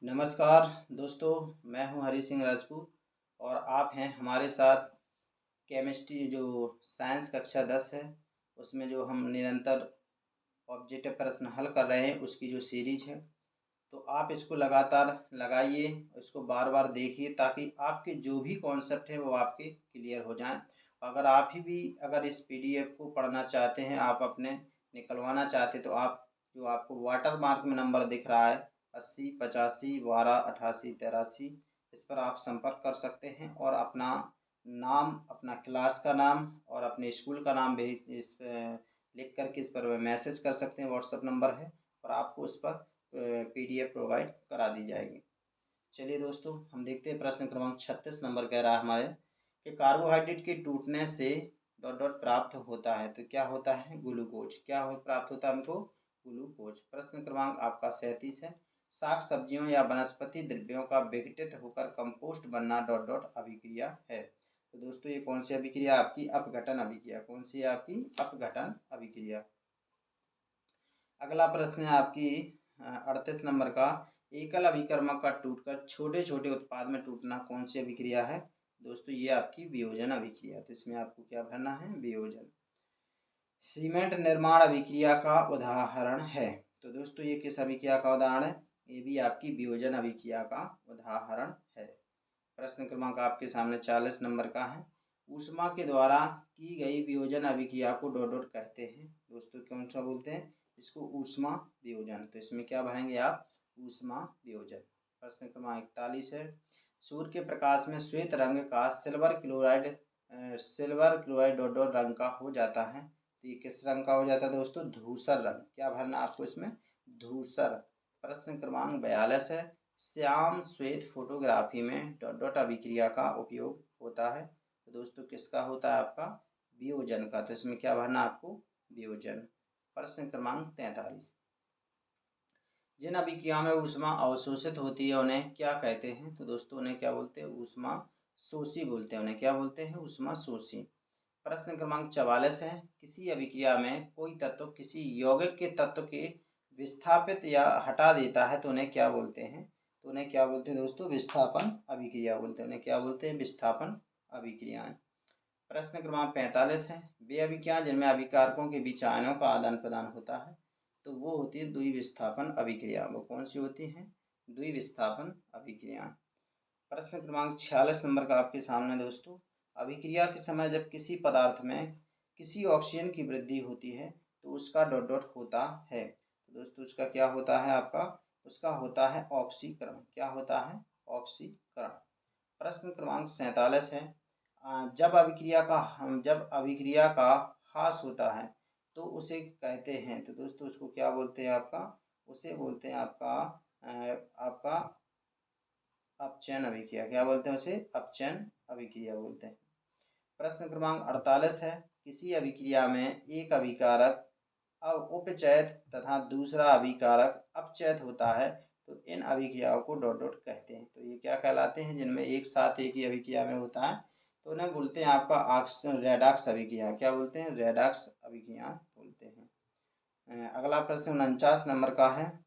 नमस्कार दोस्तों, मैं हूं हरी सिंह राजपूत और आप हैं हमारे साथ केमिस्ट्री जो साइंस कक्षा 10 है, उसमें जो हम निरंतर ऑब्जेक्टिव प्रश्न हल कर रहे हैं उसकी जो सीरीज है। तो आप इसको लगातार लगाइए, इसको बार-बार देखिए ताकि आपके जो भी कॉन्सेप्ट है वो आपके क्लियर हो जाएँ। अगर इस पीडीएफ को पढ़ना चाहते हैं, आप अपने निकलवाना चाहते हैं तो आप जो आपको वाटर मार्क में नंबर दिख रहा है 80 85 12 88 83, इस पर आप संपर्क कर सकते हैं और अपना नाम, अपना क्लास का नाम और अपने स्कूल का नाम भेज लिख कर के इस पर मैसेज कर सकते हैं। व्हाट्सएप नंबर है और आपको उस पर पीडीएफ प्रोवाइड करा दी जाएगी। चलिए दोस्तों, हम देखते हैं प्रश्न क्रमांक 36 नंबर कह रहा है हमारे कि कार्बोहाइड्रेट के टूटने से डॉट डॉट प्राप्त होता है। तो क्या होता है? ग्लूकोज। प्राप्त होता है हमको? ग्लूकोज। प्रश्न क्रमांक आपका 37 है। शाक सब्जियों या वनस्पति द्रव्यों का विघटित होकर कंपोस्ट बनना डॉट डॉट अभिक्रिया है। तो दोस्तों, ये कौन सी अभिक्रिया? आपकी अपघटन अभिक्रिया। कौन सी है? आपकी अपघटन अभिक्रिया। अगला प्रश्न है आपकी 38 नंबर का। एकल अभिकर्मक का टूटकर छोटे छोटे उत्पाद में टूटना कौन सी अभिक्रिया है? दोस्तों, ये आपकी वियोजन अभिक्रिया। तो इसमें आपको क्या भरना है? वियोजन। सीमेंट निर्माण अभिक्रिया का उदाहरण है। तो दोस्तों, ये किस अभिक्रिया का उदाहरण है? ये भी आपकी वियोजन अभिक्रिया का उदाहरण है। प्रश्न क्रमांक आपके सामने 40 नंबर का है। ऊष्मा के द्वारा की गई वियोजन अभिक्रिया को डॉट डॉट कहते हैं। दोस्तों, कौन सा बोलते हैं? इसको ऊष्मा वियोजन। तो इसमें क्या भरेंगे आप? ऊष्मा वियोजन। प्रश्न क्रमांक 41 है। सूर्य के प्रकाश में श्वेत रंग का सिल्वर क्लोराइड डॉट डॉट रंग का हो जाता है। तो ये किस रंग का हो जाता है दोस्तों? धूसर रंग। क्या भरना आपको इसमें? धूसर। प्रश्न क्रमांक 42 है। श्याम श्वेत फोटोग्राफी में डॉट डॉट अभिक्रिया का उपयोग होता है। तो दोस्तों, किसका होता है? आपका वियोजन का। तो इसमें क्या भरना आपको? वियोजन। प्रश्न क्रमांक 43। जिन अभिक्रियाओं में ऊष्मा अवशोषित होती है उन्हें क्या कहते हैं? तो दोस्तों, उन्हें क्या बोलते हैं? ऊष्मा शोषी बोलते हैं। उन्हें क्या बोलते हैं? ऊष्मा शोषी। प्रश्न क्रमांक 44 है। किसी अभिक्रिया में कोई तत्व किसी यौगिक के तत्व के विस्थापित या हटा देता है तो उन्हें क्या बोलते हैं? तो उन्हें क्या बोलते हैं दोस्तों? विस्थापन अभिक्रिया बोलते हैं। उन्हें क्या बोलते हैं? विस्थापन अभिक्रियाएं। प्रश्न क्रमांक 45 है। वे अभिक्रियाएं जिनमें अभिकारकों के बीच आयनों का आदान प्रदान होता है तो वो होती है द्विविस्थापन अभिक्रिया। वो कौन सी होती हैं? द्विविस्थापन अभिक्रिया। प्रश्न क्रमांक 46 नंबर का आपके सामने दोस्तों। अभिक्रिया के समय जब किसी पदार्थ में किसी ऑक्सीजन की वृद्धि होती है तो उसका डॉट डॉट होता है। तो दोस्तों, उसका क्या होता है? आपका उसका होता है ऑक्सीकरण। क्या होता है? ऑक्सीकरण। प्रश्न क्रमांक 47 है। जब अभिक्रिया का ह्रास होता है तो उसे कहते हैं। तो दोस्तों, उसको क्या बोलते हैं? आपका उसे बोलते हैं आपका अपचयन अभिक्रिया। क्या बोलते हैं उसे? अपचयन अभिक्रिया बोलते हैं। प्रश्न क्रमांक 48 है। किसी अभिक्रिया में एक अभिकारक उपचयित तथा दूसरा अभिकारक अपचयित होता है तो इन अभिक्रियाओं को डॉट डॉट कहते हैं। तो ये क्या कहलाते हैं? जिनमें एक साथ एक ही अभिक्रिया में होता है तो उन्हें बोलते हैं आपका रेडॉक्स अभिक्रिया। क्या बोलते हैं? रेडॉक्स अभिक्रिया बोलते हैं। अगला प्रश्न 49 नंबर का है।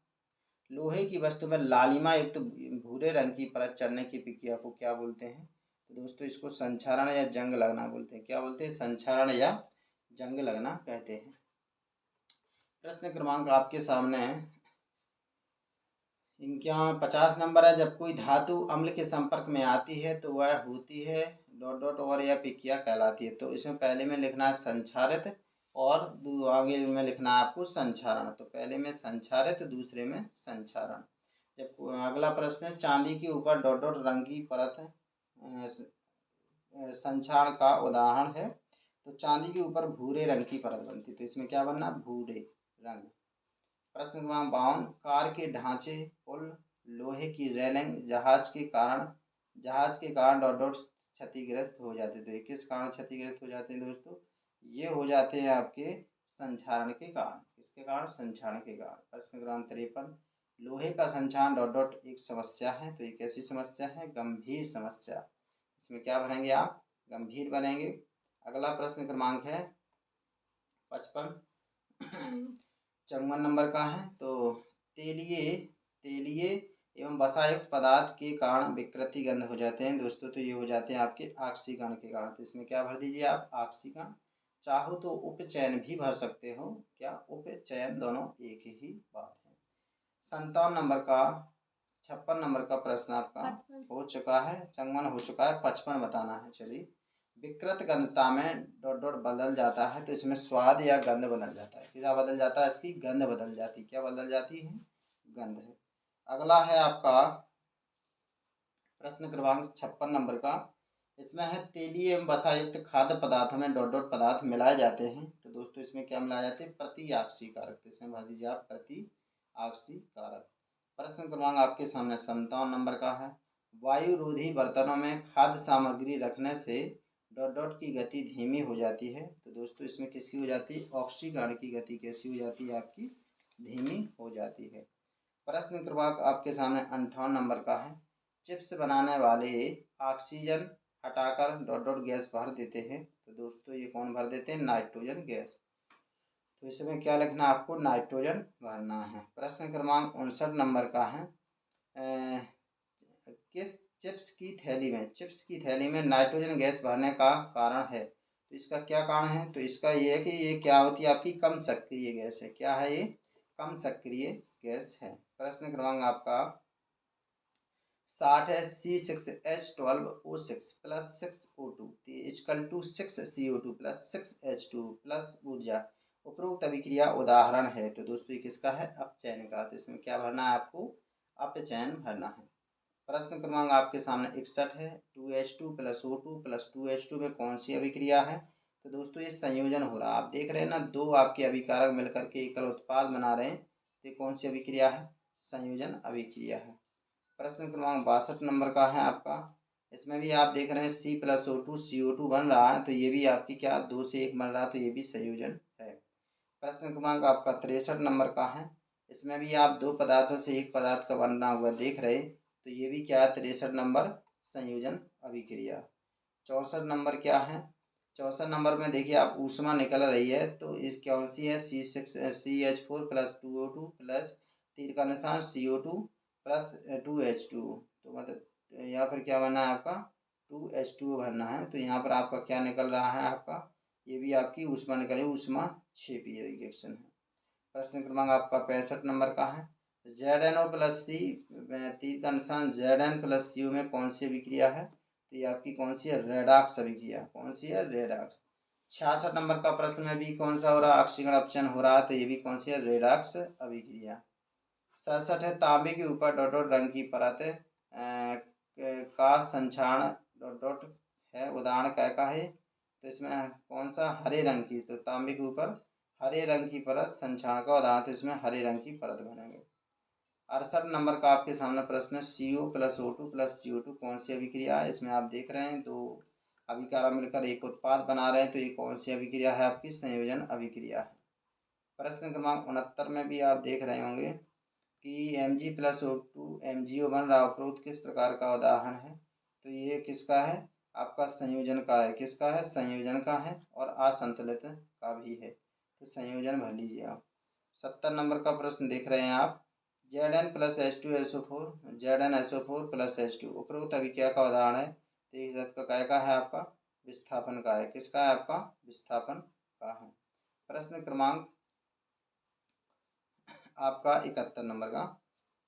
लोहे की वस्तु में लालिमा युक्त भूरे रंग की परत चढ़ने की प्रक्रिया को क्या बोलते हैं? तो दोस्तों, इसको संक्षारण या जंग लगना बोलते हैं। क्या बोलते हैं? संक्षारण या जंग लगना कहते हैं। प्रश्न क्रमांक आपके सामने है। इनके यहाँ 50 नंबर है। जब कोई धातु अम्ल के संपर्क में आती है तो वह होती है डॉट डॉट और यह प्रक्रिया कहलाती है। तो इसमें पहले में लिखना है संक्षारित और आगे में लिखना है आपको संक्षारण। तो पहले में संक्षारित, दूसरे में संक्षारण। जब अगला प्रश्न है। चांदी के ऊपर डॉट डॉट रंग की परत संक्षारण का उदाहरण है। तो चांदी के ऊपर भूरे रंग की परत बनती है। तो इसमें क्या बनना? भूरे रंग। प्रश्न क्रमांक 52। कार के ढांचे, पुल, लोहे की रेलिंग जहाज के कारण डॉट डॉट क्षतिग्रस्त हो जाते हैं। तो ये किस कारण क्षतिग्रस्त हो जाते हैं दोस्तों? ये हो जाते हैं आपके संक्षारण के कारण। किसके कारण? संक्षारण के कारण। प्रश्न क्रमांक 53। लोहे का संक्षारण डॉट डॉट एक समस्या है। तो ये कैसी समस्या है? गंभीर समस्या। इसमें क्या भरेंगे आप? गंभीर बनेंगे। अगला प्रश्न क्रमांक है 55। 54 नंबर का है। तो तेलीय एवं वसायुक्त पदार्थ के कारण विकृति गंध हो जाते हैं दोस्तों, तो ये हो जाते हैं आपके ऑक्सीकरण के कारण। तो इसमें क्या भर दीजिए आप, ऑक्सीकरण। चाहो तो उपचयन भी भर सकते हो, क्या उपचयन, दोनों एक ही बात है। 57 नंबर का 56 नंबर का प्रश्न आपका हो चुका है, 54 हो चुका है, 55 बताना है। चलिए, विकृत गंधता में डॉट डॉट बदल जाता है, तो इसमें स्वाद या गंध बदल जाता है। क्या बदल जाता है, इसकी गंध बदल जाती है। क्या बदल जाती है, गंध है। अगला है आपका प्रश्न क्रमांक 56 नंबर का, इसमें है तेलीय एवं वसायुक्त खाद्य पदार्थों में डॉट डॉट पदार्थ मिलाए जाते हैं, तो दोस्तों इसमें क्या मिलाए जाते हैं, प्रतिऑक्सीकारक। तो इसमें भर दीजिए आप प्रतिऑक्सीकारक। प्रश्न क्रमांक आपके सामने 57 नंबर का है, वायु रोधी बर्तनों में खाद्य सामग्री रखने से डॉट डॉट की गति धीमी हो जाती है, तो दोस्तों इसमें किसकी हो जाती है, ऑक्सीकरण की गति कैसी हो जाती है, आपकी धीमी हो जाती है। प्रश्न क्रमांक आपके सामने 58 नंबर का है, चिप्स बनाने वाले ऑक्सीजन हटाकर डॉट डॉट गैस भर देते हैं, तो दोस्तों ये कौन भर देते हैं, नाइट्रोजन गैस। तो इसमें क्या लिखना है आपको, नाइट्रोजन भरना है। प्रश्न क्रमांक 59 नंबर का है, किस चिप्स की थैली में नाइट्रोजन गैस भरने का कारण है, तो इसका क्या कारण है, तो इसका ये है कि ये क्या होती है, आपकी कम सक्रिय गैस है। क्या है ये, कम सक्रिय गैस है। प्रश्न क्रमांक आपका 60 है, C6H12O6 plus 6O2 equal to 6CO2 plus 6H2 plus ऊर्जा उपरोक्त अभिक्रिया उदाहरण है, तो दोस्तों ये किसका है, अपचयन का। तो इसमें क्या भरना है आपको, अपचयन भरना है। प्रश्न क्रमांक आपके सामने 61 है, 2H2 plus O2 plus 2H2 में कौन सी अभिक्रिया है, तो दोस्तों ये संयोजन हो रहा है। आप देख रहे हैं ना, दो आपके अभिकारक मिलकर के एकल उत्पाद बना रहे हैं, तो कौन सी अभिक्रिया है, संयोजन अभिक्रिया है। प्रश्न क्रमांक 62 नंबर का है आपका, इसमें भी आप देख रहे हैं C+O2 CO2 बन रहा है, तो ये भी आपकी क्या 2 से 1 बन रहा है, तो ये भी संयोजन है। प्रश्न क्रमांक आपका 63 नंबर का है, इसमें भी आप दो पदार्थों से एक पदार्थ का बनना हुआ देख रहे, तो ये भी क्या है, 63 नंबर संयोजन अभिक्रिया। 64 नंबर क्या है, 64 नंबर में देखिए आप ऊष्मा निकल रही है, तो इस कौन सी है, CH4 प्लस 2O2 प्लस तीर का निशान CO2 प्लस 2H2, तो मतलब यहाँ पर क्या बनना है आपका, 2H2 भरना है। तो यहाँ पर आपका क्या निकल रहा है, आपका ये भी आपकी ऊष्मा निकली, ऊष्मा क्षेपीय रिएक्शन है। प्रश्न क्रमांक आपका 65 नंबर का है, ZNO प्लस सी तीर का निशान Zn प्लस सी में कौन सी अभिक्रिया है, तो ये आपकी कौन सी है, रेडॉक्स अभिक्रिया। कौन सी है, रेडॉक्स। 66 नंबर का प्रश्न में भी कौन सा हो रहा है, ऑक्सीकरण अपचयन हो रहा है, तो ये भी कौन सी है, रेडॉक्स अभिक्रिया। 67 है, तांबे के ऊपर डॉट डॉट रंग की परत का संक्षारण डॉट डॉट है, उदाहरण क्या का है, तो इसमें कौन सा, हरे रंग की, तो तांबे के ऊपर हरे रंग की परत संक्षारण का उदाहरण, तो इसमें हरे रंग की परत बनेंगे। 68 नंबर का आपके सामने प्रश्न, CO plus O2 plus CO2 कौन सी अभिक्रिया है, इसमें आप देख रहे हैं दो अभिकारक मिलकर एक उत्पाद बना रहे हैं, तो ये कौन सी अभिक्रिया है, आपकी संयोजन अभिक्रिया है। प्रश्न क्रमांक 69 में भी आप देख रहे होंगे कि Mg प्लस O2 MgO बन रहा, उपरोक्त किस प्रकार का उदाहरण है, तो ये किसका है, आपका संयोजन का है। किसका है, संयोजन का है, और असंतुलित का भी है, तो संयोजन भर लीजिए आप। 70 नंबर का प्रश्न देख रहे हैं आप, Zn plus H2SO4 ZnSO4 plus H2 उपरोक्त अभिक्रिया का उदाहरण है, तो ये क्या का है, आपका विस्थापन का है। किसका है, आपका विस्थापन का है। प्रश्न क्रमांक आपका 71 नंबर का,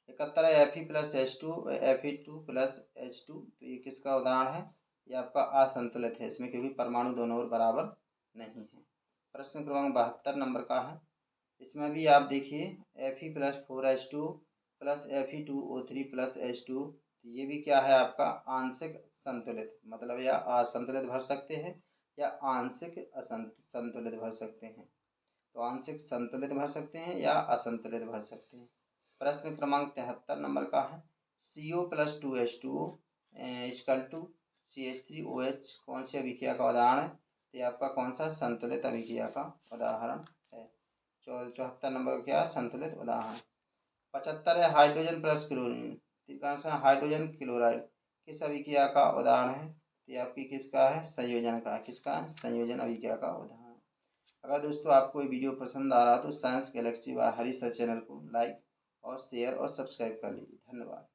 71 है, Fe plus H2 Fe2 plus H2, तो ये किसका उदाहरण है, ये आपका असंतुलित है इसमें, क्योंकि परमाणु दोनों ओर बराबर नहीं है। प्रश्न क्रमांक 72 नंबर का है, इसमें भी आप देखिए Fe plus 4H2 plus Fe2O3 plus H2, तो ये भी क्या है, आपका आंशिक संतुलित, मतलब या असंतुलित भर सकते हैं या आंशिक संतुलित भर सकते हैं, तो आंशिक संतुलित भर सकते हैं या असंतुलित भर सकते हैं। प्रश्न क्रमांक 73 नंबर का है, CO plus 2H2O equal to CH3OH कौन सी अभिक्रिया का उदाहरण है, तो ये आपका कौन सा, संतुलित अभिक्रिया का उदाहरण है। 74 नंबर का क्या, संतुलित उदाहरण। 75 है, hydrogen plus chlorine, hydrogen chloride किस अभिक्रिया का उदाहरण है, तो ये आपकी किसका है, संयोजन का। किसका, संयोजन अभिक्रिया का उदाहरण। अगर दोस्तों आपको ये वीडियो पसंद आ रहा तो science galaxy by Harish sir channel को लाइक और शेयर और सब्सक्राइब कर लीजिए। धन्यवाद।